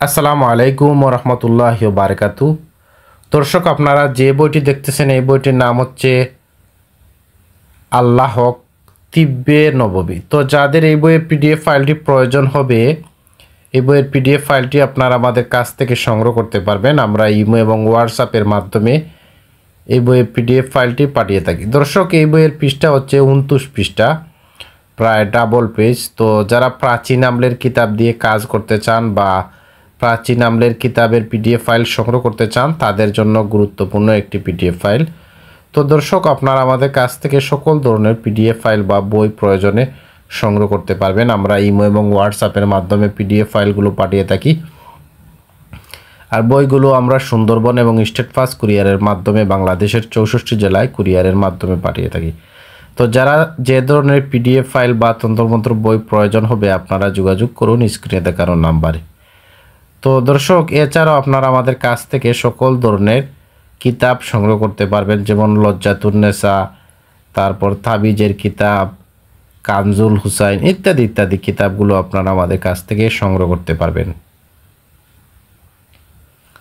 আসসালামু আলাইকুম রহমতুল্লাহি ওয়া বারাকাতু। দর্শক, আপনারা যে বইটি দেখতেছেন এই বইটির নাম হচ্ছে আল্লাহ তিব্বে নববী। তো যাদের এই বইয়ের পিডিএফ ফাইলটি প্রয়োজন হবে, এই বইয়ের পিডিএফ ফাইলটি আপনারা আমাদের কাছ থেকে সংগ্রহ করতে পারবেন। আমরা ইমো এবং হোয়াটসঅ্যাপের মাধ্যমে এই বইয়ের পিডিএফ ফাইলটি পাঠিয়ে থাকি। দর্শক, এই বইয়ের পৃষ্ঠা হচ্ছে 29 পৃষ্ঠা, প্রায় ডাবল পেজ। তো যারা প্রাচীন আমলের কিতাব দিয়ে কাজ করতে চান বা প্রাচীন আমলের কিতাবের পিডিএফ ফাইল সংগ্রহ করতে চান, তাদের জন্য গুরুত্বপূর্ণ একটি পিডিএফ ফাইল। তো দর্শক, আপনারা আমাদের কাছ থেকে সকল ধরনের পিডিএফ ফাইল বা বই প্রয়োজনে সংগ্রহ করতে পারবেন। আমরা ইমো এবং হোয়াটসঅ্যাপের মাধ্যমে পিডিএফ ফাইলগুলো পাঠিয়ে থাকি। আর বইগুলো আমরা সুন্দরবন এবং স্টেট ফাস্ট কুরিয়ারের মাধ্যমে বাংলাদেশের 64 জেলায় কুরিয়ারের মাধ্যমে পাঠিয়ে থাকি। তো যারা যে ধরনের পিডিএফ ফাইল বা তন্ত্রমন্ত্র বই প্রয়োজন হবে, আপনারা যোগাযোগ করুন স্ক্রিনে দেখানো নাম্বারে। তো দর্শক, এছাড়াও আপনারা আমাদের কাছ থেকে সকল ধরনের কিতাব সংগ্রহ করতে পারবেন, যেমন লজ্জাতুন্নেসা, তারপর তাবিজের কিতাব, কানজুল হুসাইন ইত্যাদি ইত্যাদি কিতাবগুলো আপনারা আমাদের কাছ থেকে সংগ্রহ করতে পারবেন।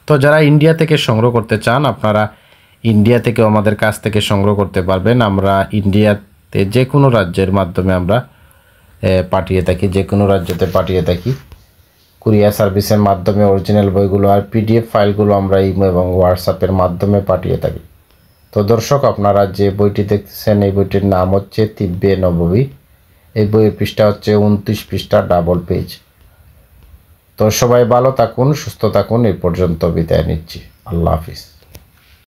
তো যারা ইন্ডিয়া থেকে সংগ্রহ করতে চান, আপনারা ইন্ডিয়া থেকেও আমাদের কাছ থেকে সংগ্রহ করতে পারবেন। আমরা ইন্ডিয়াতে যে কোনো রাজ্যের মাধ্যমে আমরা পাঠিয়ে থাকি, যে কোনো রাজ্যতে পাঠিয়ে থাকি কুরিয়ার সার্ভিসের মাধ্যমে অরিজিনাল বইগুলো। আর পিডিএফ ফাইলগুলো আমরা ইমো এবং হোয়াটসঅ্যাপের মাধ্যমে পাঠিয়ে থাকি। তো দর্শক, আপনারা যে বইটি দেখতেছেন এই বইটির নাম হচ্ছে তিব্বে নববী। এই বইয়ের পৃষ্ঠা হচ্ছে 29 পৃষ্ঠা, ডাবল পেজ। তো সবাই ভালো থাকুন, সুস্থ থাকুন। এই পর্যন্ত বিদায় নিচ্ছি। আল্লাহ হাফিজ।